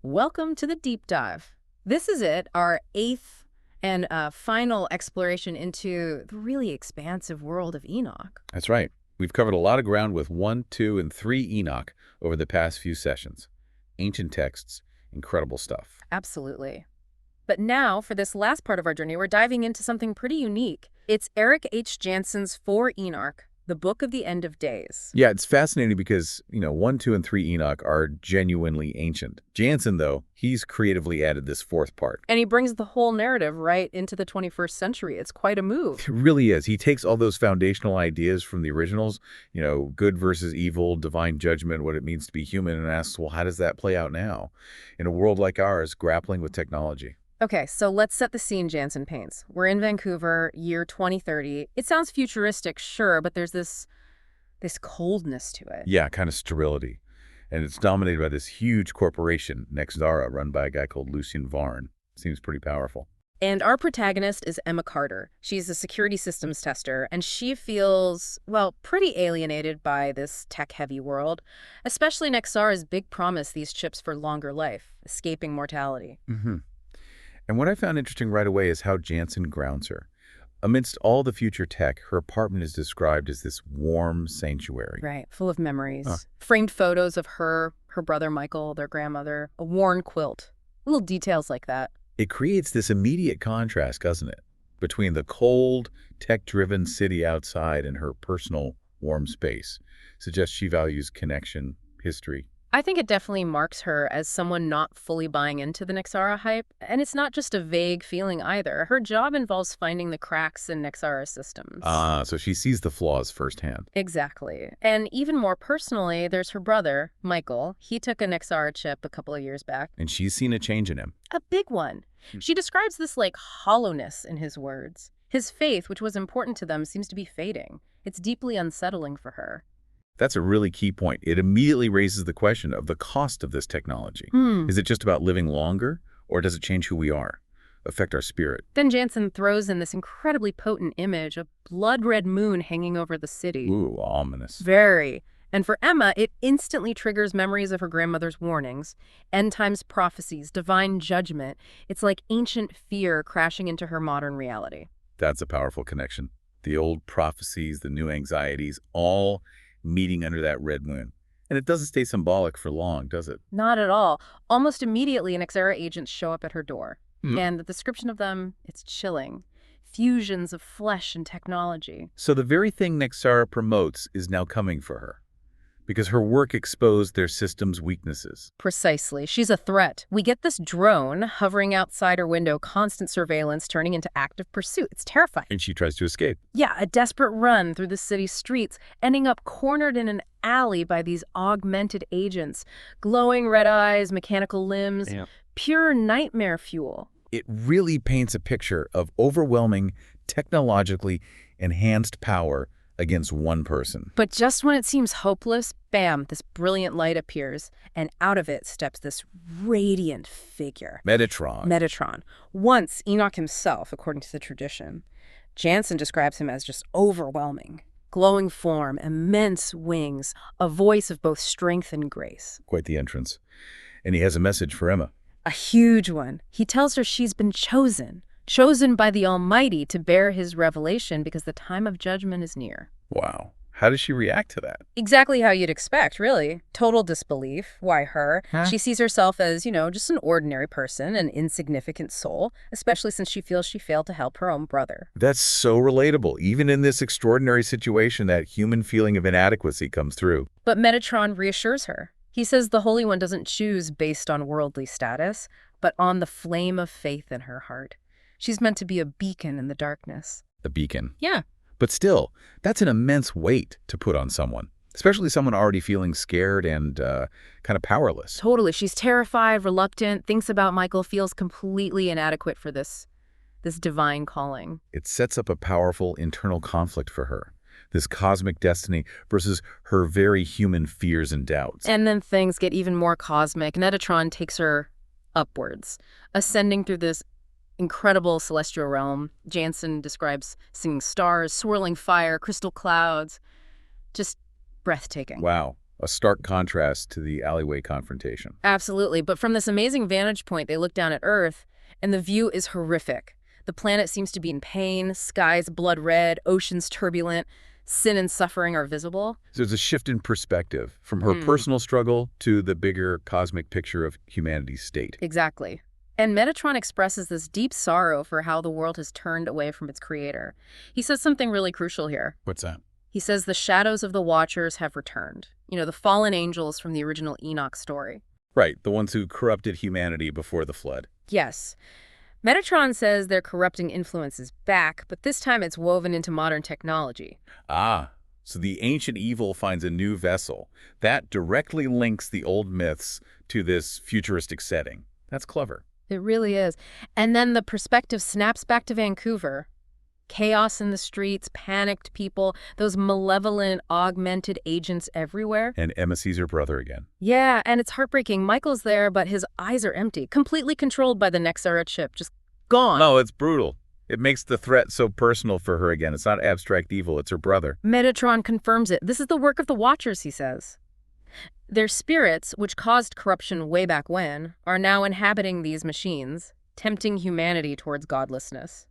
Welcome to the Deep Dive. This is our eighth and final exploration into the really expansive world of Enoch. That's right. We've covered a lot of ground with 1, 2, and 3 Enoch over the past few sessions. Ancient texts, incredible stuff. Absolutely. But now, for this last part of our journey, we're diving into something pretty unique. It's Erik H. Jansen's 4 Enoch, the Book of the End of Days. Yeah, it's fascinating because, 1, 2, and 3 Enoch are genuinely ancient. Jansen, though, he's creatively added this fourth part. And he brings the whole narrative right into the 21st century. It's quite a move. It really is. He takes all those foundational ideas from the originals, good versus evil, divine judgment, what it means to be human, and asks, well, how does that play out now in a world like ours, grappling with technology? Okay, so let's set the scene Jansen paints. We're in Vancouver, year 2030. It sounds futuristic, sure, but there's this coldness to it. Yeah, kind of sterility. And it's dominated by this huge corporation, Nextara, run by a guy called Lucien Varn. Seems pretty powerful. And our protagonist is Emma Carter. She's a security systems tester, and she feels, well, pretty alienated by this tech-heavy world, especially Nextara's big promise, these chips for longer life, escaping mortality. Mm-hmm. And what I found interesting right away is how Jansen grounds her. Amidst all the future tech, her apartment is described as this warm sanctuary. Right, full of memories. Framed photos of her brother Michael, their grandmother, a worn quilt. Little details like that. It creates this immediate contrast, doesn't it, between the cold, tech-driven city outside and her personal, warm space. Suggests she values connection, history. I think it definitely marks her as someone not fully buying into the Nextara hype. And it's not just a vague feeling either. Her job involves finding the cracks in Nextara's systems. So she sees the flaws firsthand. Exactly. And even more personally, there's her brother, Michael. He took a Nextara chip a couple of years back. And she's seen a change in him. A big one. She describes this like hollowness in his words. His faith, which was important to them, seems to be fading. It's deeply unsettling for her. That's a really key point. It immediately raises the question of the cost of this technology. Is it just about living longer, or does it change who we are, affect our spirit? Then Jansen throws in this incredibly potent image of blood-red moon hanging over the city. Ooh, ominous. Very. And for Emma, it instantly triggers memories of her grandmother's warnings, end times prophecies, divine judgment. It's like ancient fear crashing into her modern reality. That's a powerful connection. The old prophecies, the new anxieties, all meeting under that red moon. And it doesn't stay symbolic for long, does it? Not at all. Almost immediately, Nextara agents show up at her door. And the description of them, it's chilling. Fusions of flesh and technology. So the very thing Nextara promotes is now coming for her, because her work exposed their system's weaknesses. Precisely. She's a threat. We get this drone hovering outside her window, constant surveillance turning into active pursuit. It's terrifying. And she tries to escape. Yeah, a desperate run through the city's streets, ending up cornered in an alley by these augmented agents. Glowing red eyes, mechanical limbs, pure nightmare fuel. It really paints a picture of overwhelming, technologically enhanced power against one person. But just when it seems hopeless, bam, this brilliant light appears, and out of it steps this radiant figure. Metatron. Once Enoch himself, according to the tradition. Jansen describes him as just overwhelming. Glowing form, immense wings, a voice of both strength and grace. Quite the entrance. And he has a message for Emma. A huge one. He tells her she's been chosen by the Almighty to bear his revelation because the time of judgment is near. Wow. How does she react to that? Exactly how you'd expect, really. Total disbelief. Why her? She sees herself as, just an ordinary person, an insignificant soul, especially since she feels she failed to help her own brother. That's so relatable. Even in this extraordinary situation, that human feeling of inadequacy comes through. But Metatron reassures her. He says the Holy One doesn't choose based on worldly status, but on the flame of faith in her heart. She's meant to be a beacon in the darkness. A beacon. Yeah. But still, that's an immense weight to put on someone, especially someone already feeling scared and kind of powerless. Totally. She's terrified, reluctant, thinks about Michael, feels completely inadequate for this divine calling. It sets up a powerful internal conflict for her, this cosmic destiny versus her very human fears and doubts. And then things get even more cosmic. Metatron takes her upwards, ascending through this incredible celestial realm. Jansen describes singing stars, swirling fire, crystal clouds. Just breathtaking. Wow. A stark contrast to the alleyway confrontation. Absolutely. But from this amazing vantage point, they look down at Earth, and the view is horrific. The planet seems to be in pain, skies blood red, oceans turbulent, sin and suffering are visible. So there's a shift in perspective from her Hmm. personal struggle to the bigger cosmic picture of humanity's state. Exactly. And Metatron expresses this deep sorrow for how the world has turned away from its creator. He says something really crucial here. What's that? He says the shadows of the Watchers have returned. The fallen angels from the original Enoch story. Right, the ones who corrupted humanity before the flood. Yes. Metatron says their corrupting influence is back, but this time it's woven into modern technology. Ah, so the ancient evil finds a new vessel. That directly links the old myths to this futuristic setting. That's clever. It really is. And then the perspective snaps back to Vancouver. Chaos in the streets, panicked people, those malevolent, augmented agents everywhere. And Emma sees her brother again. Yeah, and it's heartbreaking. Michael's there, but his eyes are empty, completely controlled by the Nexara chip, just gone. No, it's brutal. It makes the threat so personal for her again. It's not abstract evil, it's her brother. Metatron confirms it. This is the work of the Watchers, he says. Their spirits, which caused corruption way back when, are now inhabiting these machines, tempting humanity towards godlessness.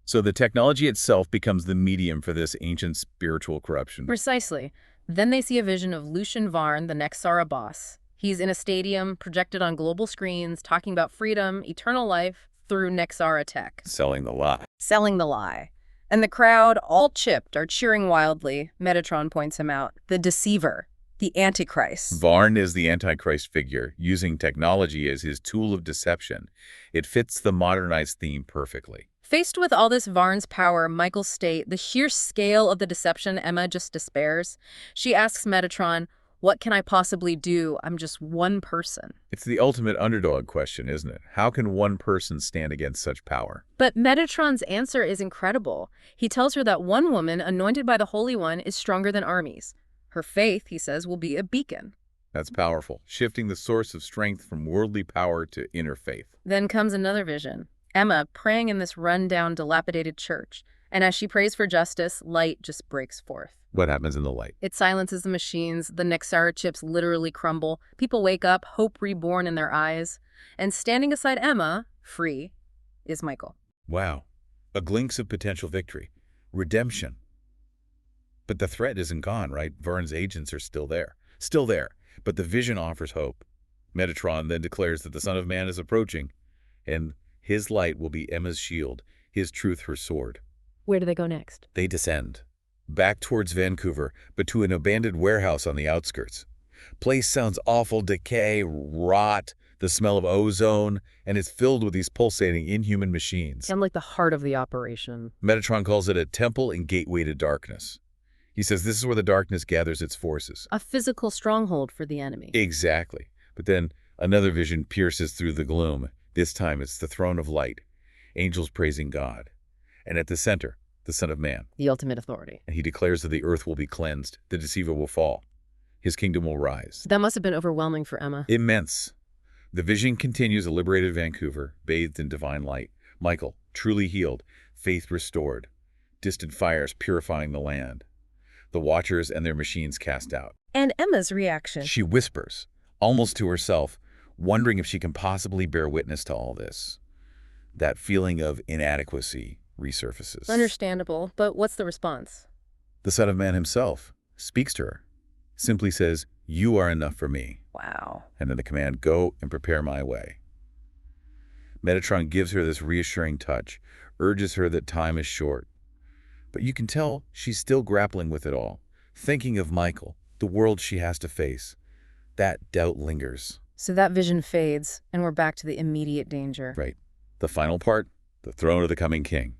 So the technology itself becomes the medium for this ancient spiritual corruption. Precisely. Then they see a vision of Lucian Varn, the Nexara boss. He's in a stadium, projected on global screens, talking about freedom, eternal life, through Nexara tech. Selling the lie. Selling the lie. And the crowd, all chipped, are cheering wildly. Metatron points him out. The deceiver. The Antichrist. Varn is the Antichrist figure, using technology as his tool of deception. It fits the modernized theme perfectly. Faced with all this Varn's power, Michael's state, the sheer scale of the deception, Emma just despairs. She asks Metatron, what can I possibly do? I'm just one person. It's the ultimate underdog question, isn't it? How can one person stand against such power? But Metatron's answer is incredible. He tells her that one woman, anointed by the Holy One, is stronger than armies. Her faith, he says, will be a beacon. That's powerful, shifting the source of strength from worldly power to inner faith. Then comes another vision. Emma praying in this run-down, dilapidated church. And as she prays for justice, light just breaks forth. What happens in the light? It silences the machines. The Nexara chips literally crumble. People wake up, hope reborn in their eyes. And standing beside Emma, free, is Michael. Wow. A glimpse of potential victory. Redemption. But the threat isn't gone, right? Vern's agents are still there. Still there. But the vision offers hope. Metatron then declares that the Son of Man is approaching, and his light will be Emma's shield, his truth her sword. Where do they go next? They descend. Back towards Vancouver, but to an abandoned warehouse on the outskirts. Place sounds awful, decay, rot, the smell of ozone, and it's filled with these pulsating inhuman machines. Sound like the heart of the operation. Metatron calls it a temple and gateway to darkness. He says this is where the darkness gathers its forces. A physical stronghold for the enemy. Exactly. But then another vision pierces through the gloom. This time it's the throne of light, angels praising God. And at the center, the Son of Man. The ultimate authority. And he declares that the earth will be cleansed, the deceiver will fall, his kingdom will rise. That must have been overwhelming for Emma. Immense. The vision continues a liberated Vancouver, bathed in divine light. Michael, truly healed, faith restored, distant fires purifying the land. The Watchers and their machines cast out. And Emma's reaction. She whispers, almost to herself, wondering if she can possibly bear witness to all this. That feeling of inadequacy resurfaces. Understandable, but what's the response? The Son of Man himself speaks to her, simply says, "You are enough for me." Wow. And then the command, "Go and prepare my way." Metatron gives her this reassuring touch, urges her that time is short. But you can tell she's still grappling with it all, thinking of Michael, the world she has to face. That doubt lingers. So that vision fades, and we're back to the immediate danger. Right. The final part, the throne of the coming king.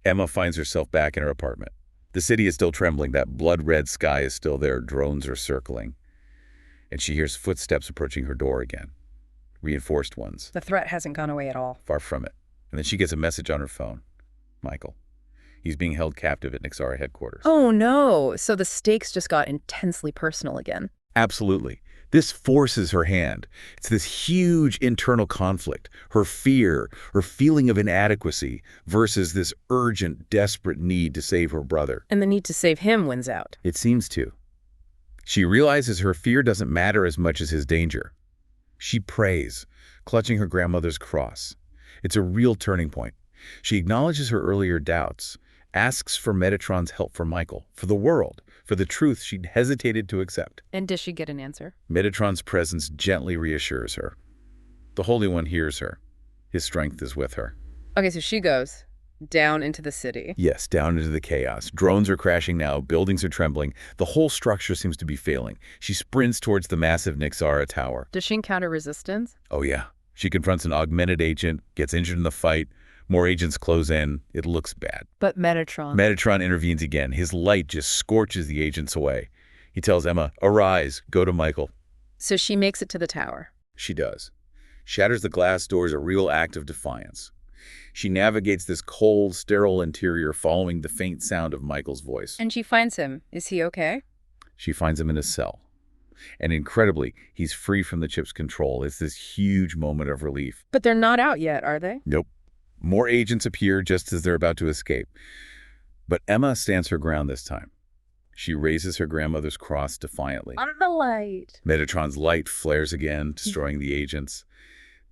Emma finds herself back in her apartment. The city is still trembling. That blood-red sky is still there. Drones are circling. And she hears footsteps approaching her door again. Reinforced ones. The threat hasn't gone away at all. Far from it. And then she gets a message on her phone. Michael. He's being held captive at Nexara headquarters. Oh no! So the stakes just got intensely personal again. Absolutely. This forces her hand. It's this huge internal conflict, her fear, her feeling of inadequacy versus this urgent, desperate need to save her brother. And the need to save him wins out. It seems to. She realizes her fear doesn't matter as much as his danger. She prays, clutching her grandmother's cross. It's a real turning point. She acknowledges her earlier doubts, asks for Metatron's help for Michael, for the world, for the truth she'd hesitated to accept. And does she get an answer? Metatron's presence gently reassures her. The Holy One hears her. His strength is with her. Okay, so she goes down into the city. Yes, down into the chaos. Drones are crashing now. Buildings are trembling. The whole structure seems to be failing. She sprints towards the massive Nixara tower. Does she encounter resistance? Oh, yeah. She confronts an augmented agent, gets injured in the fight. More agents close in. It looks bad. But Metatron. Metatron intervenes again. His light just scorches the agents away. He tells Emma, "Arise, go to Michael." So she makes it to the tower. She does. Shatters the glass doors, a real act of defiance. She navigates this cold, sterile interior following the faint sound of Michael's voice. And she finds him. Is he okay? She finds him in a cell. And incredibly, he's free from the chip's control. It's this huge moment of relief. But they're not out yet, are they? Nope. More agents appear just as they're about to escape. But Emma stands her ground this time. She raises her grandmother's cross defiantly. On the light. Metatron's light flares again, destroying the agents.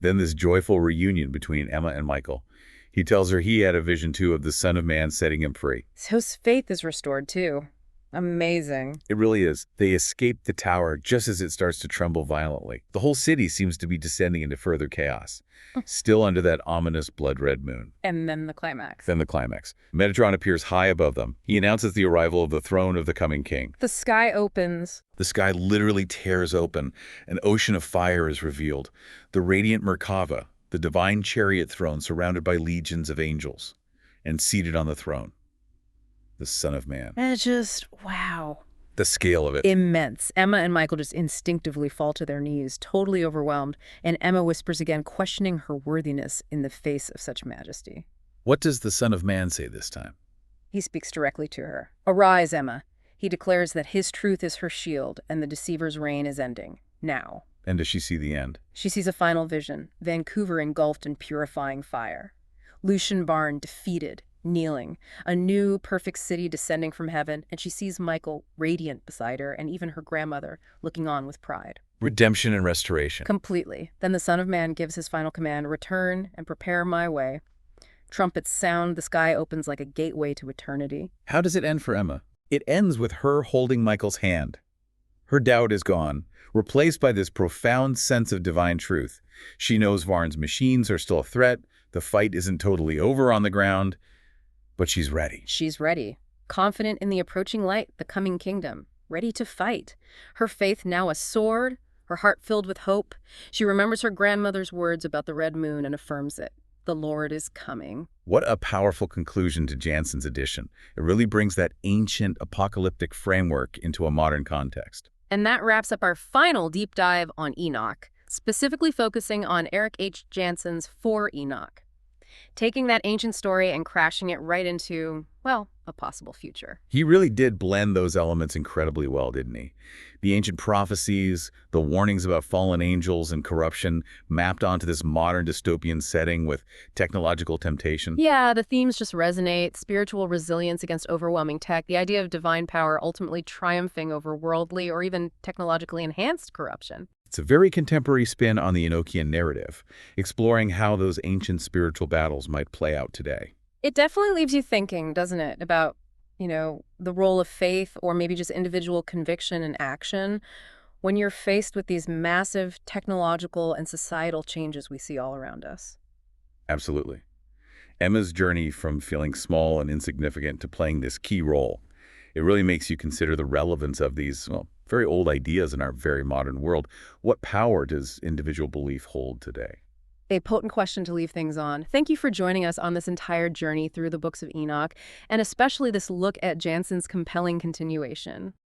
Then this joyful reunion between Emma and Michael. He tells her he had a vision too of the Son of Man setting him free. So his faith is restored too. Amazing. It really is. They escape the tower just as it starts to tremble violently. The whole city seems to be descending into further chaos, still under that ominous blood-red moon. And then the climax. Then the climax. Metatron appears high above them. He announces the arrival of the throne of the coming king. The sky opens. The sky literally tears open. An ocean of fire is revealed. The radiant Merkava, the divine chariot throne surrounded by legions of angels. And seated on the throne, the Son of Man. And it's just, wow. The scale of it. Immense. Emma and Michael just instinctively fall to their knees, totally overwhelmed, and Emma whispers again, questioning her worthiness in the face of such majesty. What does the Son of Man say this time? He speaks directly to her. Arise, Emma. He declares that his truth is her shield, and the deceiver's reign is ending. Now. And does she see the end? She sees a final vision, Vancouver engulfed in purifying fire. Lucian Barn defeated, kneeling, a new, perfect city descending from heaven, and she sees Michael radiant beside her, and even her grandmother looking on with pride. Redemption and restoration. Completely. Then the Son of Man gives his final command, return and prepare my way. Trumpets sound, the sky opens like a gateway to eternity. How does it end for Emma? It ends with her holding Michael's hand. Her doubt is gone, replaced by this profound sense of divine truth. She knows Varn's machines are still a threat, the fight isn't totally over on the ground, but she's ready. She's ready, confident in the approaching light, the coming kingdom, ready to fight. Her faith now a sword, her heart filled with hope. She remembers her grandmother's words about the red moon and affirms it. The Lord is coming. What a powerful conclusion to Jansen's edition. It really brings that ancient apocalyptic framework into a modern context. And that wraps up our final deep dive on Enoch, specifically focusing on Erik H. Jansen's For Enoch, taking that ancient story and crashing it right into, well, a possible future. He really did blend those elements incredibly well, didn't he? The ancient prophecies, the warnings about fallen angels and corruption mapped onto this modern dystopian setting with technological temptation. Yeah, the themes just resonate. Spiritual resilience against overwhelming tech, the idea of divine power ultimately triumphing over worldly or even technologically enhanced corruption. It's a very contemporary spin on the Enochian narrative, exploring how those ancient spiritual battles might play out today. It definitely leaves you thinking, doesn't it, about, the role of faith or maybe just individual conviction and action when you're faced with these massive technological and societal changes we see all around us. Absolutely. Emma's journey from feeling small and insignificant to playing this key role, it really makes you consider the relevance of these, well, very old ideas in our very modern world. What power does individual belief hold today? A potent question to leave things on. Thank you for joining us on this entire journey through the books of Enoch, and especially this look at Jansen's compelling continuation.